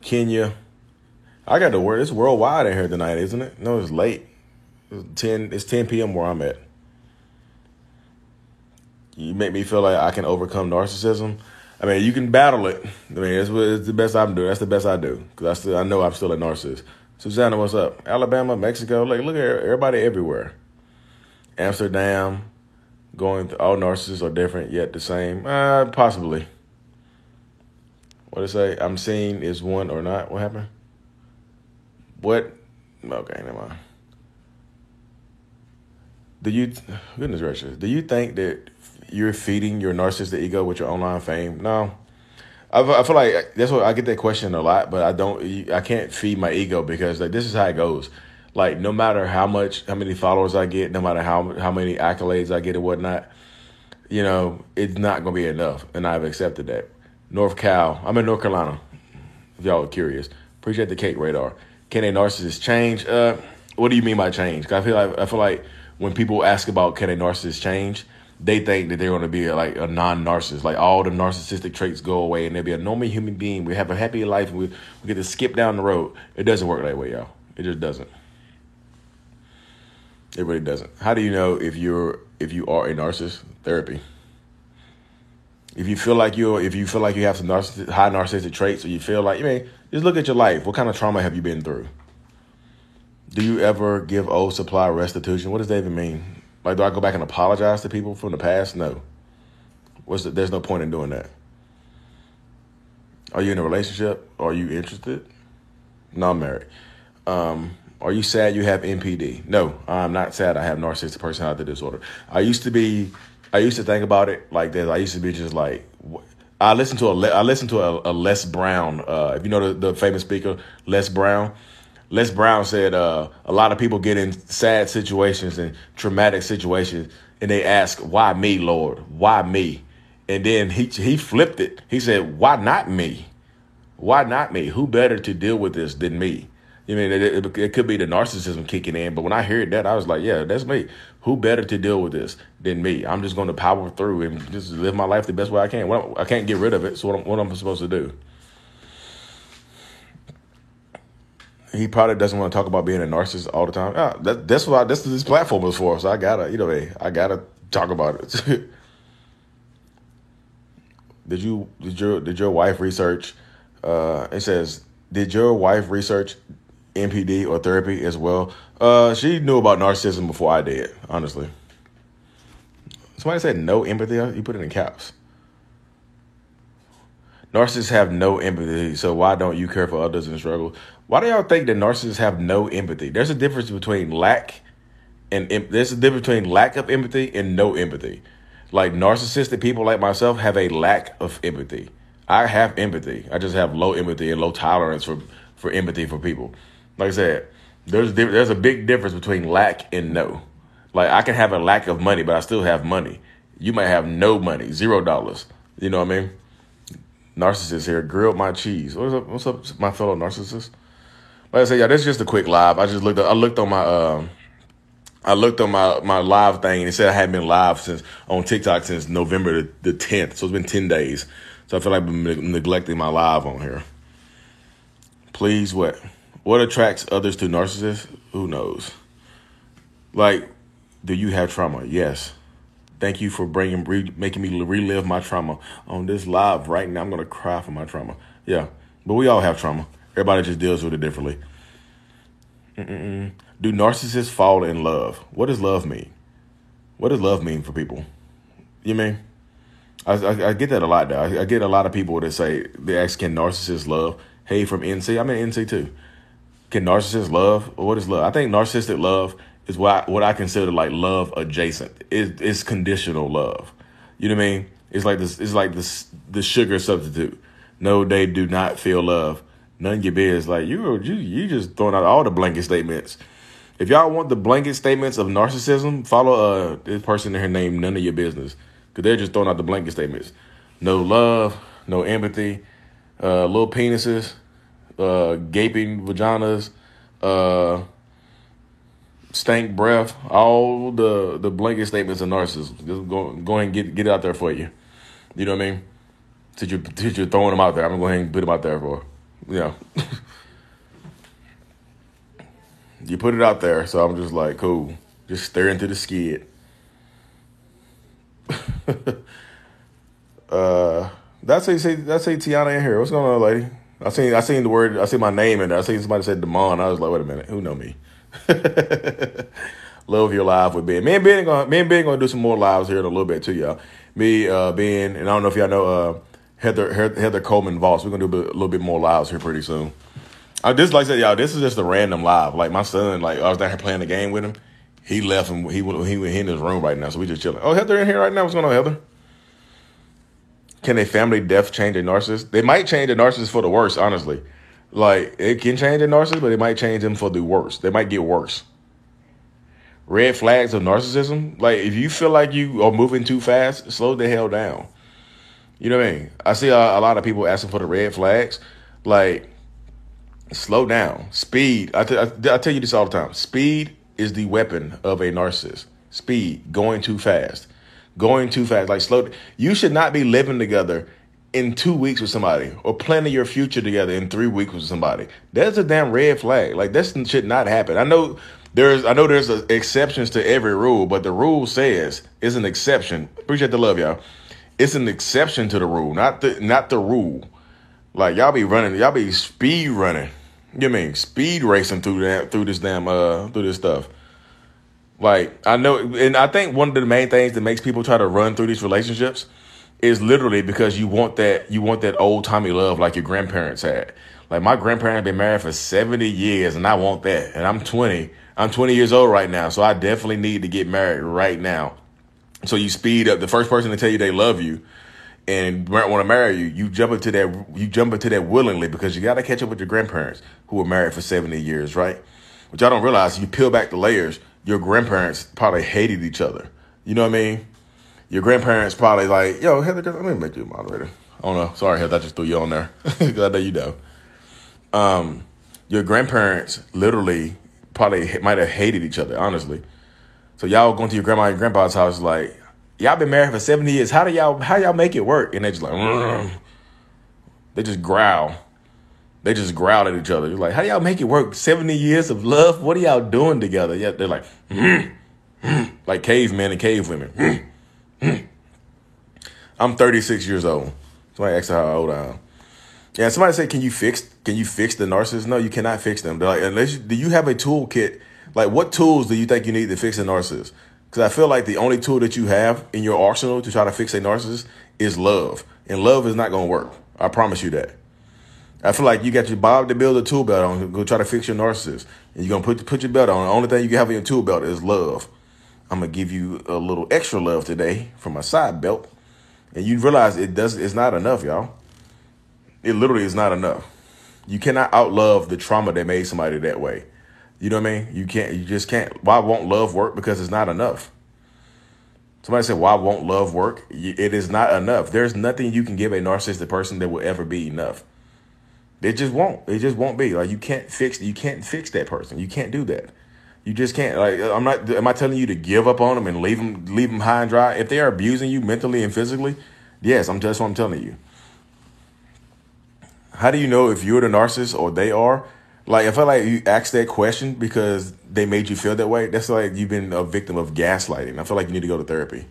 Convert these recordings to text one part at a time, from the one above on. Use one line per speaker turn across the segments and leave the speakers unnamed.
Kenya. I got the word. It's worldwide in here tonight, isn't it? No, it's late. It's 10 p.m. where I'm at. You make me feel like I can overcome narcissism. I mean, you can battle it. I mean, it's the best I'm doing. That's the best I do because I know I'm still a narcissist. Susanna, what's up? Alabama, Mexico. Like, look at everybody everywhere. Amsterdam, all narcissists are different yet the same. Possibly. What did it say? I'm seeing is one or not. What happened? What? Okay, never mind. Goodness gracious, do you think that you're feeding your narcissistic ego with your online fame? No. I feel like that's what I get that question a lot, but I can't feed my ego because like this is how it goes. Like no matter how many followers I get, no matter how many accolades I get and whatnot, it's not gonna be enough, and I've accepted that. I'm in North Carolina. If y'all are curious, appreciate the cake radar. Can a narcissist change? What do you mean by change? 'Cause I feel like when people ask about can a narcissist change, they think that they're going to be like a non-narcissist, like all the narcissistic traits go away and they'll be a normal human being. We have a happy life and we get to skip down the road. It doesn't work that way, y'all. It just doesn't. It really doesn't. How do you know if you are a narcissist? Therapy. If you feel like you have some high narcissistic traits, or you feel like, just look at your life. What kind of trauma have you been through? Do you ever give old supply restitution? What does that even mean? Like, do I go back and apologize to people from the past? No. There's no point in doing that. Are you in a relationship? Are you interested? No, I'm married. Are you sad you have NPD? No, I'm not sad I have narcissistic personality disorder. I used to think about it like this. I used to be just like, I listened to a Les Brown. If you know the famous speaker, Les Brown. Les Brown said a lot of people get in sad situations and traumatic situations, and they ask, "Why me, Lord? Why me?" And then he flipped it. He said, "Why not me? Why not me? Who better to deal with this than me?" It could be the narcissism kicking in, but when I heard that, I was like, "Yeah, that's me. Who better to deal with this than me? I'm just going to power through and just live my life the best way I can. I can't get rid of it. So what am I supposed to do?" He probably doesn't want to talk about being a narcissist all the time. That's what this platform is for. So I gotta talk about it. Did your wife research? It says, did your wife research NPD or therapy as well? She knew about narcissism before I did. Honestly, somebody said no empathy. You put it in caps. Narcissists have no empathy, so why don't you care for others in struggle? Why do y'all think that narcissists have no empathy? There's a difference between lack of empathy and no empathy. Like narcissistic people like myself have a lack of empathy. I have empathy. I just have low empathy and low tolerance for empathy for people. Like I said, there's a big difference between lack and no. Like I can have a lack of money, but I still have money. You might have no money, $0. You know what I mean? Narcissist here, grilled my cheese. What's up, my fellow narcissist? Like I said, this is just a quick live. I looked on my live thing and it said I hadn't been live on TikTok since November the 10th. So it's been 10 days. So I feel like I've been neglecting my live on here. Please, what attracts others to narcissists? Who knows? Like, do you have trauma? Yes. Thank you for making me relive my trauma on this live right now. I'm going to cry for my trauma. Yeah, but we all have trauma. Everybody just deals with it differently. Do narcissists fall in love? What does love mean? What does love mean for people? You mean? I get that a lot, though. I get a lot of people that they ask, can narcissists love? Hey, from NC. I'm in NC, too. Can narcissists love? What is love? I think narcissistic love is what I consider like love adjacent. It's conditional love. You know what I mean? It's like this. It's like the sugar substitute. No, they do not feel love. None of your biz. Like you just throwing out all the blanket statements. If y'all want the blanket statements of narcissism, follow this person in here named None of Your Business, because they're just throwing out the blanket statements. No love, no empathy, little penises, gaping vaginas, stank breath, all the blanket statements of narcissism. Just go and get it out there for you. You know what I mean? Since you're throwing them out there, I'm gonna go ahead and put them out there for, you know, you put it out there. So I'm just like, cool, just staring through the skid. That's say Tiana in here. What's going on, lady? I seen the word. I seen my name in there. I seen somebody said Demond. I was like, wait a minute, who know me? Love your live with Ben. Me and Ben gonna do some more lives here in a little bit too, y'all. Me, Ben, and I don't know if y'all know Heather Coleman Voss. We're gonna do a little bit more lives here pretty soon. I just like I said, y'all. This is just a random live. Like my son, like I was down here playing the game with him. He left and he in his room right now, so we just chilling. Oh, Heather in here right now. What's going on, Heather? Can a family death change a narcissist? They might change a narcissist for the worse, honestly. Like, it can change a narcissist, but it might change them for the worse. They might get worse. Red flags of narcissism. Like, if you feel like you are moving too fast, slow the hell down. You know what I mean? I see a lot of people asking for the red flags. Like, slow down. Speed. I tell you this all the time. Speed is the weapon of a narcissist. Speed. Going too fast. Going too fast, like slow. You should not be living together in 2 weeks with somebody or planning your future together in 3 weeks with somebody. That's a damn red flag. Like that should not happen. I know there's exceptions to every rule, but the rule says it's an exception. Appreciate the love, y'all. It's an exception to the rule, not the rule. Like y'all be speed running. You mean speed racing through this stuff. Like, I know, and I think one of the main things that makes people try to run through these relationships is literally because you want that old timey love like your grandparents had. Like my grandparents been married for 70 years and I want that. And I'm 20. I'm 20 years old right now. So I definitely need to get married right now. So you speed up. The first person to tell you they love you and want to marry you, you jump into that willingly because you got to catch up with your grandparents who were married for 70 years, right? Which I don't realize, you peel back the layers, your grandparents probably hated each other. You know what I mean? Your grandparents probably like, yo, Heather, let me make you a moderator. Oh no, sorry, Heather, I just threw you on there. Because I know you know. Your grandparents literally probably might have hated each other, honestly. So y'all going to your grandma and grandpa's house like, y'all been married for 70 years. How y'all make it work? And they just like, they just growl. They just growl at each other. You're like, how do y'all make it work? 70 years of love? What are y'all doing together? Yeah, they're like, like cavemen and cave women. I'm 36 years old. Somebody asked how old I am. Yeah, somebody said, can you fix the narcissist? No, you cannot fix them. They're like, do you have a toolkit? Like, what tools do you think you need to fix a narcissist? Because I feel like the only tool that you have in your arsenal to try to fix a narcissist is love. And love is not going to work. I promise you that. I feel like you got your Bob the Builder tool belt on. Go try to fix your narcissist. And you're going to put your belt on. The only thing you can have in your tool belt is love. I'm going to give you a little extra love today from my side belt. And you realize it's not enough, y'all. It literally is not enough. You cannot outlove the trauma that made somebody that way. You know what I mean? You just can't. Why won't love work? Because it's not enough. Somebody said, why won't love work? It is not enough. There's nothing you can give a narcissistic person that will ever be enough. It just won't. It just won't be. Like you can't fix that person. You can't do that. You just can't. Like am I telling you to give up on them and leave them high and dry? If they are abusing you mentally and physically, yes, that's what I'm telling you. How do you know if you're the narcissist or they are? Like, I feel like you ask that question because they made you feel that way. That's like you've been a victim of gaslighting. I feel like you need to go to therapy.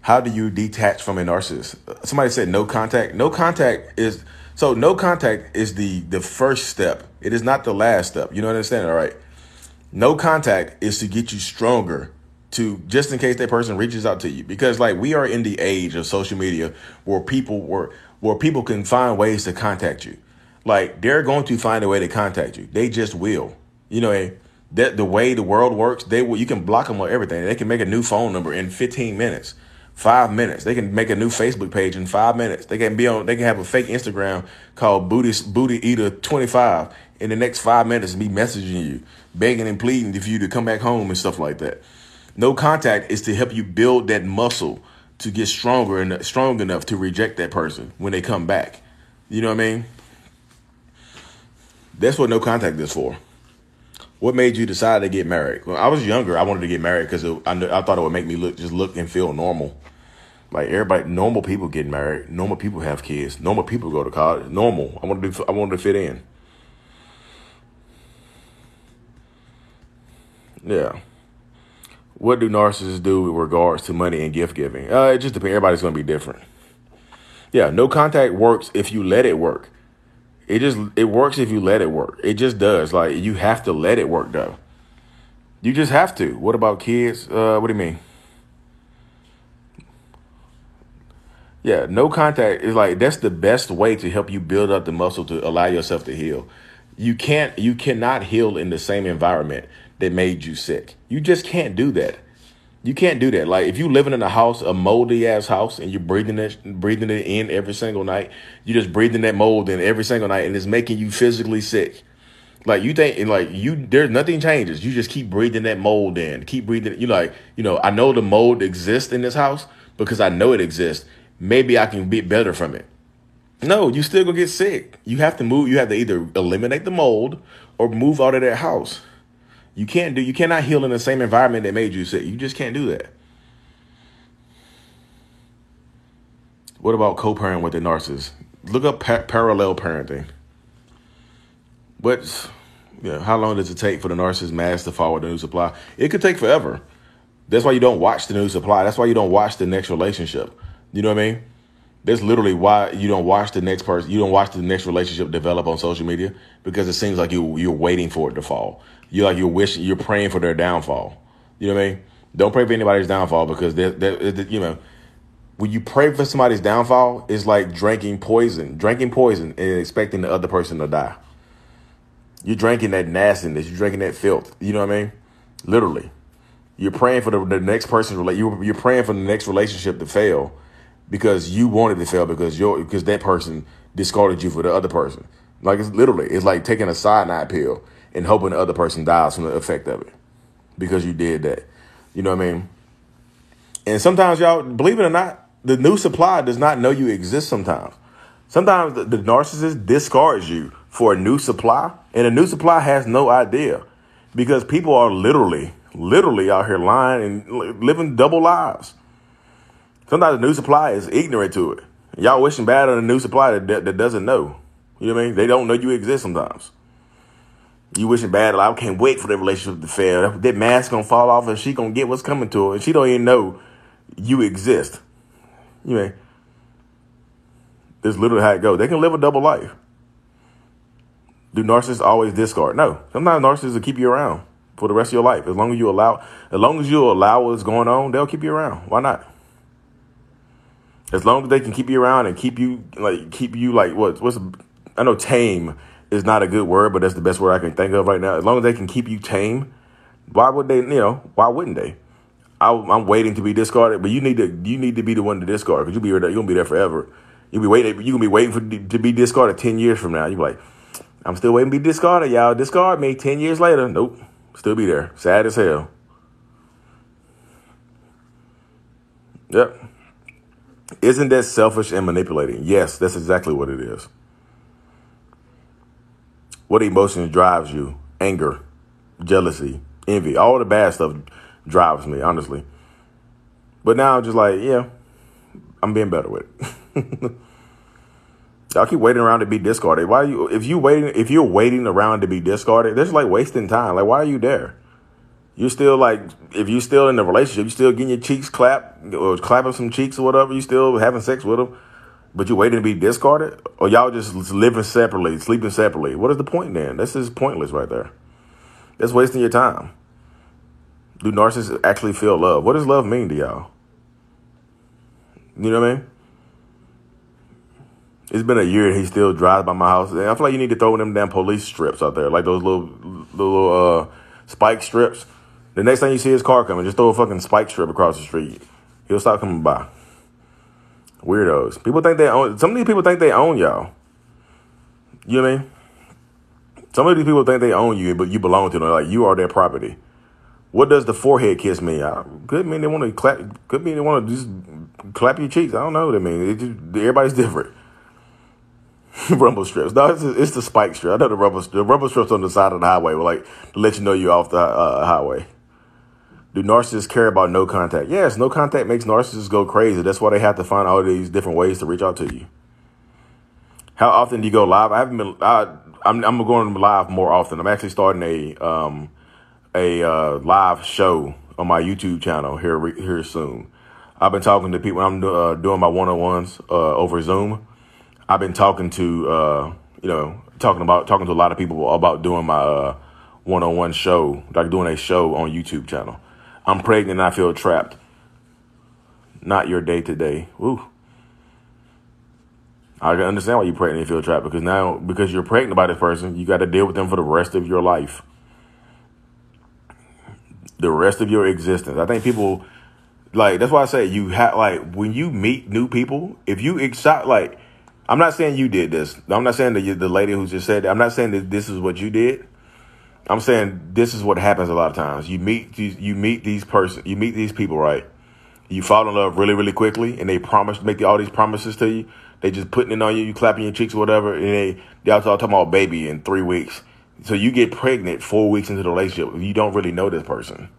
How do you detach from a narcissist? Somebody said no contact. No contact is the first step. It is not the last step. You know what I'm saying? All right. No contact is to get you stronger to just in case that person reaches out to you. Because like we are in the age of social media where people can find ways to contact you. Like they're going to find a way to contact you. They just will. You know, that the way the world works, you can block them on everything. They can make a new phone number in 15 minutes, 5 minutes. They can make a new Facebook page in 5 minutes. They can have a fake Instagram called Booty Eater 25 in the next 5 minutes and be messaging you, begging and pleading for you to come back home and stuff like that. No contact is to help you build that muscle to get stronger and strong enough to reject that person when they come back. You know what I mean? That's what no contact is for. What made you decide to get married? When I was younger, I wanted to get married because I thought it would make me look and feel normal. Like everybody, normal people get married, normal people have kids, normal people go to college. Normal. I wanted to fit in. Yeah. What do narcissists do with regards to money and gift giving? It just depends. Everybody's going to be different. Yeah, no contact works if you let it work. It works if you let it work. It just does. Like you have to let it work though. You just have to. What about kids? What do you mean? Yeah, no contact is like that's the best way to help you build up the muscle to allow yourself to heal. You cannot heal in the same environment that made you sick. You just can't do that. You can't do that. Like if you living in a house, a moldy ass house, and you're breathing it in every single night, you're just breathing that mold in every single night, and it's making you physically sick. Like you think, and like there's nothing changes. You just keep breathing that mold in, keep breathing. You like, I know the mold exists in this house because I know it exists. Maybe I can be better from it. No, you still gonna get sick. You have to move. You have to either eliminate the mold or move out of that house. You cannot heal in the same environment that made you sick. You just can't do that. What about co-parent with the narcissist? Look up parallel parenting. How long does it take for the narcissist mask to fall with the new supply? It could take forever. That's why you don't watch the new supply. That's why you don't watch the next relationship. You know what I mean? That's literally why you don't watch the next person. You don't watch the next relationship develop on social media because it seems like you're waiting for it to fall. You're praying for their downfall. You know what I mean? Don't pray for anybody's downfall because when you pray for somebody's downfall, it's like drinking poison and expecting the other person to die. You're drinking that nastiness. You're drinking that filth. You know what I mean? Literally, you're praying for the next person. You're praying for the next relationship to fail because you wanted to fail because that person discarded you for the other person. Like it's like taking a cyanide pill and hoping the other person dies from the effect of it because you did that. You know what I mean? And sometimes, y'all, believe it or not, the new supply does not know you exist sometimes. Sometimes the narcissist discards you for a new supply, and a new supply has no idea because people are literally out here lying and living double lives. Sometimes the new supply is ignorant to it. Y'all wishing bad on a new supply that doesn't know. You know what I mean? They don't know you exist sometimes. You wishing bad, like, I can't wait for the relationship to fail. That mask gonna fall off and she gonna get what's coming to her. And she don't even know you exist. You know, that's literally how it goes. They can live a double life. Do narcissists always discard? No. Sometimes narcissists will keep you around for the rest of your life. As long as you allow what's going on, they'll keep you around. Why not? As long as they can keep you around and keep you like I know tame is not a good word, but that's the best word I can think of right now. As long as they can keep you tame, why wouldn't they? I'm waiting to be discarded, but you need to be the one to discard because you're gonna be there forever. You're gonna be waiting to be discarded 10 years from now. You're like, I'm still waiting to be discarded, y'all. Discard me 10 years later. Nope. Still be there. Sad as hell. Yep. Isn't that selfish and manipulating? Yes, that's exactly what it is. What emotions drives you? Anger, jealousy, envy, all the bad stuff drives me, honestly. But now I'm just like, yeah, I'm being better with it. Y'all keep waiting around to be discarded. If you're waiting around to be discarded, that's like wasting time. Like, why are you there? You're still like, if you're still in the relationship, you're still getting your cheeks clapped or clapping some cheeks or whatever. You still having sex with them, but you're waiting to be discarded, or y'all just living separately, sleeping separately. What is the point then? This is pointless right there. That's wasting your time. Do narcissists actually feel love? What does love mean to y'all? You know what I mean? It's been a year and he still drives by my house. And I feel like you need to throw them damn police strips out there, like those little spike strips. The next time you see his car coming, just throw a fucking spike strip across the street. He'll stop coming by. Weirdos. People think they own. Some of these people think they own y'all. You know what I mean? Some of these people think they own you, but you belong to them. Like you are their property. What does the forehead kiss mean? Could mean they want to clap. Could mean they want to just clap your cheeks. I don't know what it means. Everybody's different. Rumble strips. No, it's the spike strip. I know the rumble strips on the side of the highway, like to let you know you're off the highway. Do narcissists care about no contact? Yes, no contact makes narcissists go crazy. That's why they have to find all these different ways to reach out to you. How often do you go live? I haven't been. I'm going live more often. I'm actually starting a live show on my YouTube channel here soon. I've been talking to people. I'm doing my one-on-ones over Zoom. I've been talking to talking to a lot of people about doing my one-on-one show, like doing a show on YouTube channel. I'm pregnant and I feel trapped. Not your day-to-day. Ooh. I can understand why you're pregnant and feel trapped, because you're pregnant by this person, you got to deal with them for the rest of your life. The rest of your existence. I think people, like, that's why I say you have, like, when you meet new people, if you like, I'm not saying you did this. I'm not saying the lady who just said that. I'm not saying that this is what you did. I'm saying this is what happens a lot of times. You meet these people, right? You fall in love really, really quickly, and they make all these promises to you. They just putting it on you, you clapping your cheeks or whatever, and they also talking about baby in 3 weeks. So you get pregnant 4 weeks into the relationship. You don't really know this person.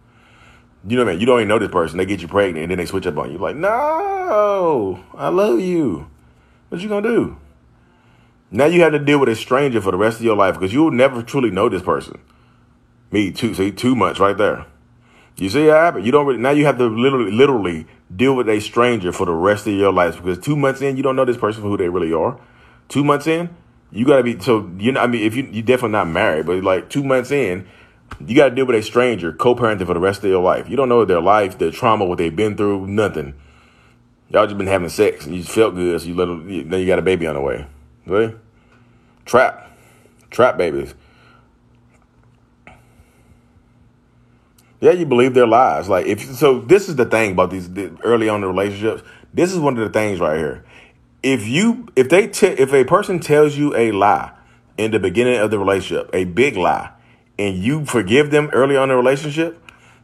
You know what I mean? You don't even know this person. They get you pregnant, and then they switch up on you. Like, no, I love you. What you gonna do? Now you have to deal with a stranger for the rest of your life because you'll never truly know this person. Me too. See, too much right there. You see what happened? You don't really, now you have to literally deal with a stranger for the rest of your life because 2 months in, you don't know this person for who they really are. 2 months in, you got to be, so, you know, I mean, if you're definitely not married, but like 2 months in, you got to deal with a stranger, co-parenting for the rest of your life. You don't know their life, their trauma, what they've been through, nothing. Y'all just been having sex and you just felt good, so then you got a baby on the way. Really? Trap babies. Yeah, you believe their lies. Like so this is the thing about these early on in the relationships. This is one of the things right here. If a person tells you a lie in the beginning of the relationship, a big lie, and you forgive them early on in the relationship,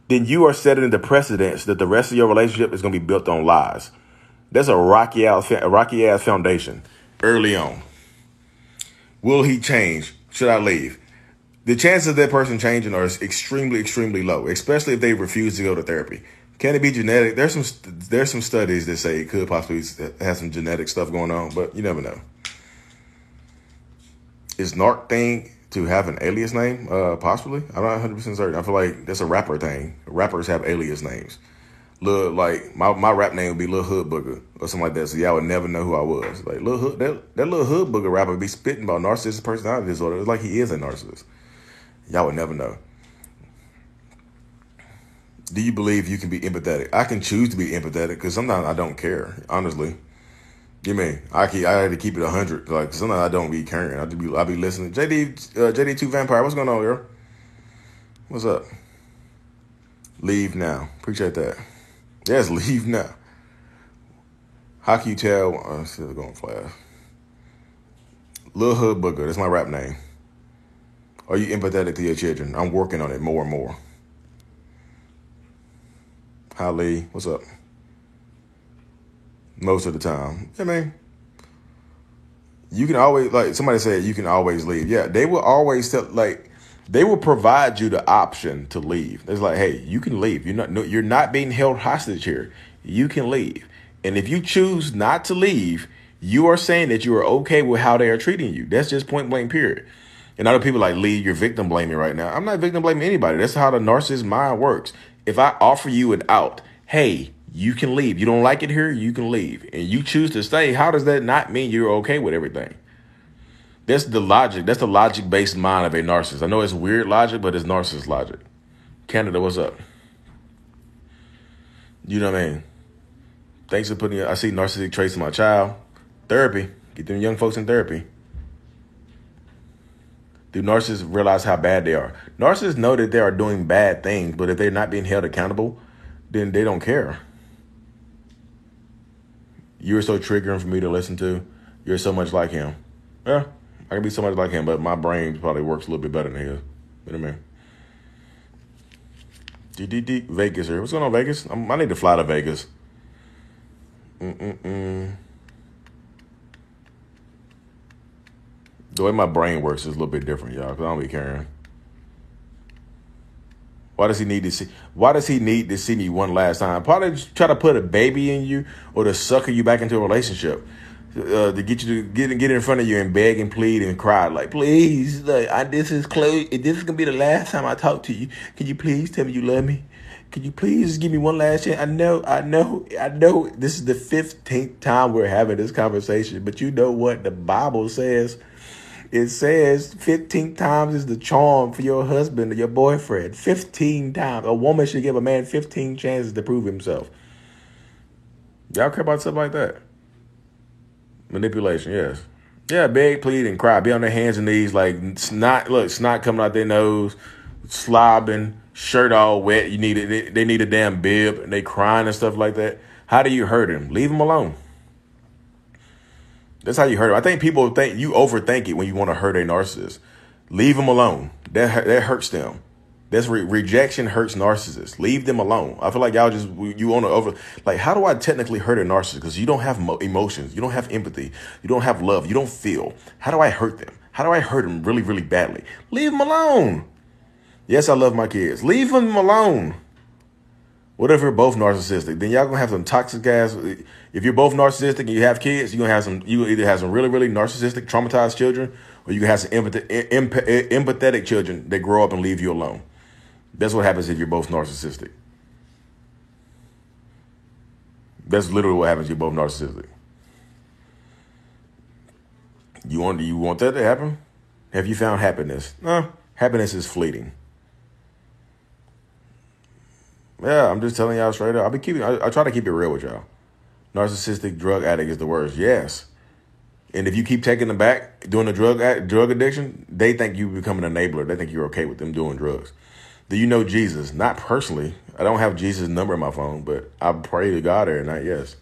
then you are setting the precedence that the rest of your relationship is going to be built on lies. That's a rocky ass foundation early on. Will he change? Should I leave? The chances of that person changing are extremely, extremely low, especially if they refuse to go to therapy. Can it be genetic? There's some studies that say it could possibly have some genetic stuff going on, but you never know. Is Narc thing to have an alias name? Possibly. I'm not 100% certain. I feel like that's a rapper thing. Rappers have alias names. Lil, like my rap name would be Lil Hood Booger or something like that, so y'all would never know who I was. Like Lil Hood, that Lil Hood Booger rapper would be spitting about narcissistic personality disorder. It's like he is a narcissist. Y'all would never know. Do you believe you can be empathetic? I can choose to be empathetic because sometimes I don't care, honestly. You mean I had to keep it 100. Like sometimes I don't be caring. I be listening. JD2 Vampire, what's going on, girl? What's up? Leave now. Appreciate that. Yes, leave now. How can you tell? I'm still going flash. Lil Hood Booger, that's my rap name. Are you empathetic to your children? I'm working on it more and more. Hi, Lee. What's up? Most of the time. I mean, you can always, like somebody said, you can always leave. Yeah, they will always they will provide you the option to leave. It's like, hey, you can leave. You're not being held hostage here. You can leave. And if you choose not to leave, you are saying that you are okay with how they are treating you. That's just point blank, period. And other people like, Lee, you're victim blaming right now. I'm not victim blaming anybody. That's how the narcissist mind works. If I offer you an out, hey, you can leave. You don't like it here, you can leave. And you choose to stay. How does that not mean you're okay with everything? That's the logic. That's the logic-based mind of a narcissist. I know it's weird logic, but it's narcissist logic. Canada, what's up? You know what I mean? Thanks for putting I see narcissistic traits in my child. Therapy. Get them young folks in therapy. Do narcissists realize how bad they are? Narcissists know that they are doing bad things, but if they're not being held accountable, then they don't care. You're so triggering for me to listen to. You're so much like him. Yeah, I can be so much like him, but my brain probably works a little bit better than his. You know what I mean? Vegas here. What's going on, Vegas? I need to fly to Vegas. The way my brain works is a little bit different, y'all, because I don't be caring. Why does he need to see? Why does he need to see me one last time? Probably just try to put a baby in you or to sucker you back into a relationship. To get you to get in front of you and beg and plead and cry like, please, like, this is Chloe. This is gonna be the last time I talk to you. Can you please tell me you love me? Can you please give me one last chance? I know. This is the 15th time we're having this conversation, but you know what the Bible says? It says 15 times is the charm for your husband or your boyfriend. 15 times. A woman should give a man 15 chances to prove himself. Y'all care about stuff like that? Manipulation, yes. Yeah, beg, plead, and cry. Be on their hands and knees like snot coming out their nose, slobbing, shirt all wet. They need a damn bib, and they crying and stuff like that. How do you hurt him? Leave him alone. That's how you hurt him. I think people think you overthink it when you want to hurt a narcissist. Leave them alone. That hurts them. That's rejection hurts narcissists. Leave them alone. I feel like y'all you want to like, how do I technically hurt a narcissist? Because you don't have emotions. You don't have empathy. You don't have love. You don't feel. How do I hurt them? How do I hurt them really, really badly? Leave them alone. Yes, I love my kids. Leave them alone. What if you're both narcissistic? Then y'all gonna have some toxic ass. If you're both narcissistic and you have kids, you either have some really, really narcissistic, traumatized children, or you can have some empathetic children that grow up and leave you alone. That's what happens if you're both narcissistic. That's literally what happens if you're both narcissistic. You want that to happen? Have you found happiness? No, happiness is fleeting. Yeah, I'm just telling y'all straight up. I try to keep it real with y'all. Narcissistic drug addict is the worst. Yes. And if you keep taking them back, doing the drug addiction, they think you become an enabler. They think you're okay with them doing drugs. Do you know Jesus? Not personally. I don't have Jesus' number in my phone, but I pray to God every night, yes.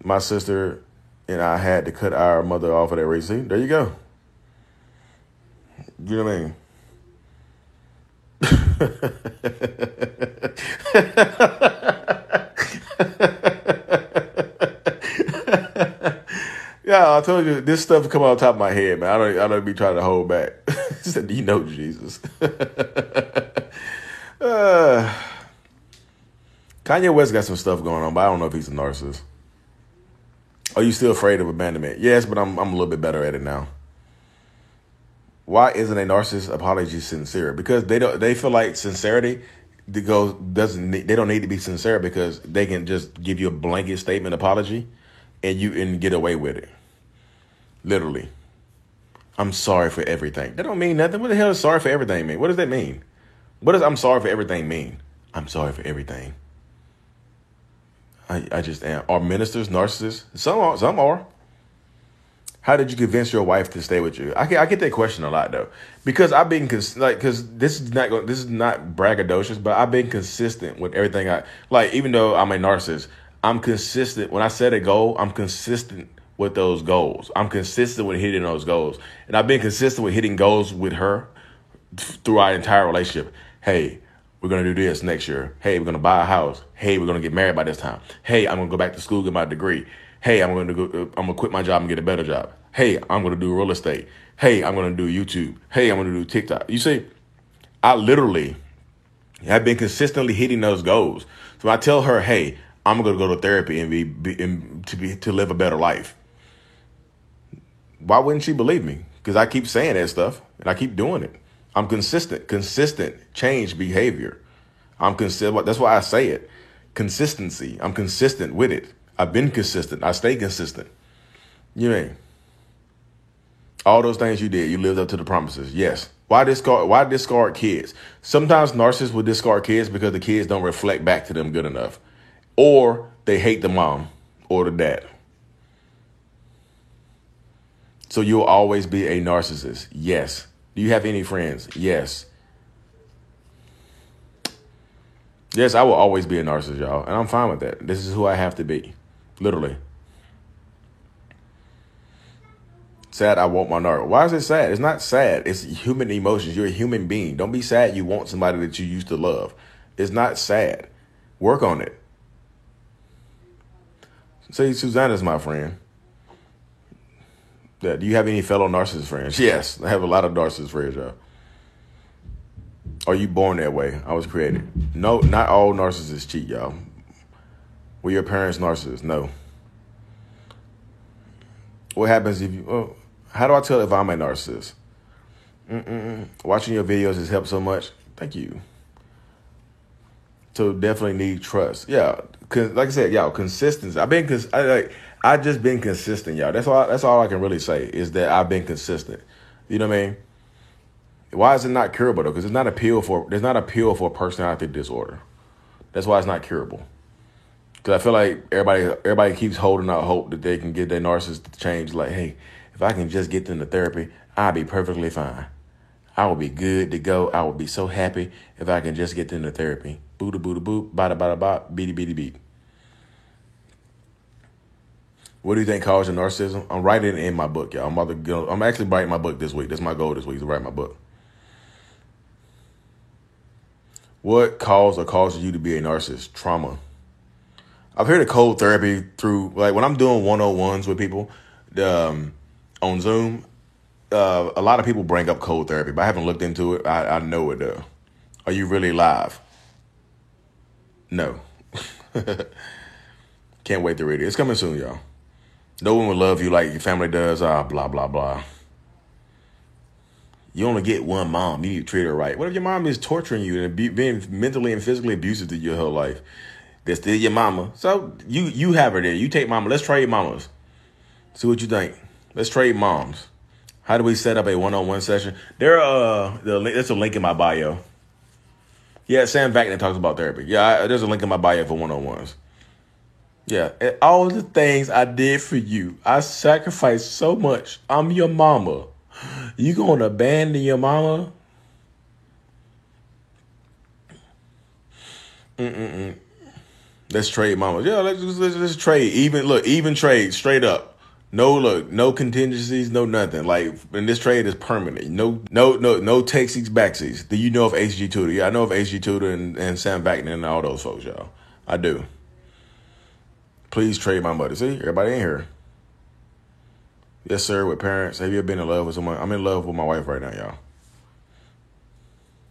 My sister and I had to cut our mother off of that race. See, there you go. You know what I mean? Yeah, I told you this stuff come on top of my head, man. I don't be trying to hold back. He said, "You know Jesus." Kanye West got some stuff going on, but I don't know if he's a narcissist. Are you still afraid of abandonment? Yes, but I'm a little bit better at it now. Why isn't a narcissist apology sincere? Because they feel like sincerity they don't need to be sincere because they can just give you a blanket statement apology and get away with it. Literally. I'm sorry for everything. That don't mean nothing. What the hell does sorry for everything mean? What does that mean? What does I'm sorry for everything mean? I'm sorry for everything. I just am. Are ministers narcissists? Some are. How did you convince your wife to stay with you? I get that question a lot though, because I've been because this is not braggadocious, but I've been consistent with everything even though I'm a narcissist, I'm consistent. When I set a goal, I'm consistent with those goals. I'm consistent with hitting those goals, and I've been consistent with hitting goals with her through our entire relationship. Hey, we're going to do this next year. Hey, we're going to buy a house. Hey, we're going to get married by this time. Hey, I'm going to go back to school, get my degree. Hey, I'm going to quit my job and get a better job. Hey, I'm going to do real estate. Hey, I'm going to do YouTube. Hey, I'm going to do TikTok. You see, I literally have been consistently hitting those goals. So I tell her, hey, I'm going to go to therapy and to live a better life. Why wouldn't she believe me? Because I keep saying that stuff and I keep doing it. I'm consistent, change behavior. I'm consistent. That's why I say it. Consistency. I'm consistent with it. I've been consistent. I stay consistent. You know, all those things you did, you lived up to the promises. Yes. Why discard kids? Sometimes narcissists will discard kids because the kids don't reflect back to them good enough. Or they hate the mom or the dad. So you'll always be a narcissist. Yes. Do you have any friends? Yes. Yes, I will always be a narcissist, y'all. And I'm fine with that. This is who I have to be. Literally. Sad, I want my narc. Why is it sad? It's not sad. It's human emotions. You're a human being. Don't be sad you want somebody that you used to love. It's not sad. Work on it. Say Susanna's my friend. Yeah, do you have any fellow narcissist friends? Yes, I have a lot of narcissist friends, y'all. Are you born that way? I was created. No, not all narcissists cheat, y'all. Were your parents narcissists? No. What happens if you... Well, how do I tell if I'm a narcissist? Watching your videos has helped so much. Thank you. So definitely need trust. Yeah, like I said, y'all, consistency. I just been consistent, y'all. That's all I can really say is that I've been consistent. You know what I mean? Why is it not curable though? Because there's not a pill for personality disorder. That's why it's not curable. Because I feel like everybody keeps holding out hope that they can get their narcissist to change. Like, hey, if I can just get them to therapy, I'll be perfectly fine. I will be good to go. I will be so happy if I can just get them to therapy. Booda booda boop, bada bada bop, beady beady beat. What do you think causes your narcissism? I'm writing it in my book, y'all. I'm actually writing my book this week. That's my goal this week, to write my book. What caused or causes you to be a narcissist? Trauma. I've heard of cold therapy through, like, when I'm doing one-on-ones with people on Zoom. A lot of people bring up cold therapy, but I haven't looked into it. I know it, though. Are you really live? No. Can't wait to read it. It's coming soon, y'all. No one will love you like your family does. Blah, blah, blah. You only get one mom. You need to treat her right. What if your mom is torturing you and being mentally and physically abusive to you your whole life? That's still your mama. So you have her there. You take mama. Let's trade mamas. See what you think. Let's trade moms. How do we set up a one-on-one session? There's a link in my bio. Yeah, Sam Vaknin talks about therapy. Yeah, there's a link in my bio for one-on-ones. Yeah, and all the things I did for you. I sacrificed so much. I'm your mama. You gonna abandon your mama? Let's trade mamas. Yeah, let's trade. Even trade straight up. No contingencies, no nothing. Like, and this trade is permanent. No takesies, backsies. Do you know of HG Tudor? Yeah, I know of HG Tudor and Sam Vaknin and all those folks, y'all. I do. Please trade my money. See, everybody in here. Yes, sir, with parents. Have you ever been in love with someone? I'm in love with my wife right now, y'all.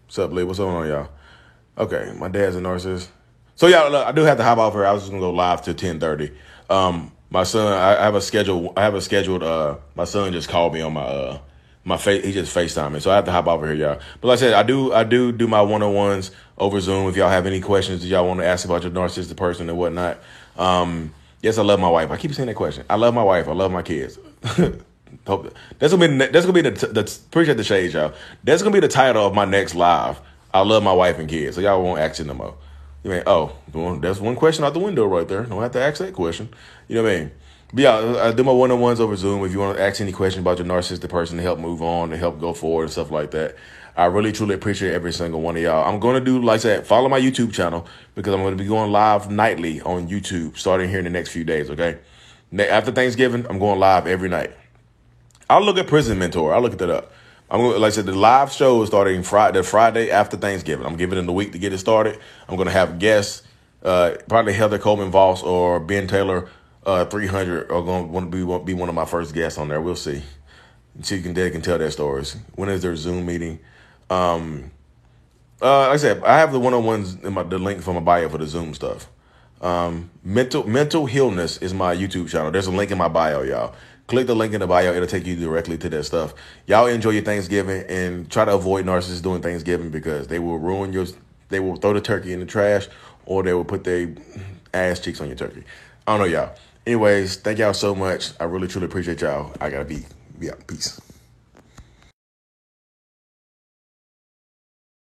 What's up, Lee? What's going on, y'all? Okay, my dad's a narcissist. So, y'all, look, I do have to hop off here. I was just going to go live till 10:30. My son, I have a scheduled, my son just called me on my face. He just FaceTimed me. So I have to hop over here, y'all. But like I said, I do my one-on-ones over Zoom. If y'all have any questions that y'all want to ask about your narcissistic person and whatnot. Yes, I love my wife. I keep saying that question. I love my wife. I love my kids. That's gonna be the appreciate the shade, y'all. That's gonna be the title of my next live. I love my wife and kids. So y'all won't ask it no more. You mean, that's one question out the window right there. Don't have to ask that question. You know what I mean? But yeah, I do my one-on-ones over Zoom. If you want to ask any question about your narcissistic person to help move on, to help go forward and stuff like that, I really, truly appreciate every single one of y'all. I'm going to do, like I said, follow my YouTube channel because I'm going to be going live nightly on YouTube starting here in the next few days, okay? After Thanksgiving, I'm going live every night. I'll look at Prison Mentor. I'll look at that up. Like I said, the live show is starting Friday after Thanksgiving. I'm giving it a week to get it started. I'm going to have guests, probably Heather Coleman Voss or Ben Taylor 300 are going to be one of my first guests on there. We'll see. So they can tell their stories. When is their Zoom meeting? Like I said, I have the one-on-ones in the link for my bio for the Zoom stuff. Mental Illness is my YouTube channel. There's a link in my bio, y'all. Click the link in the bio. It'll take you directly to that stuff. Y'all enjoy your Thanksgiving and try to avoid narcissists doing Thanksgiving because they will they will throw the turkey in the trash or they will put their ass cheeks on your turkey. I don't know, y'all. Anyways, thank y'all so much. I really, truly appreciate y'all. I gotta be. Yeah, peace.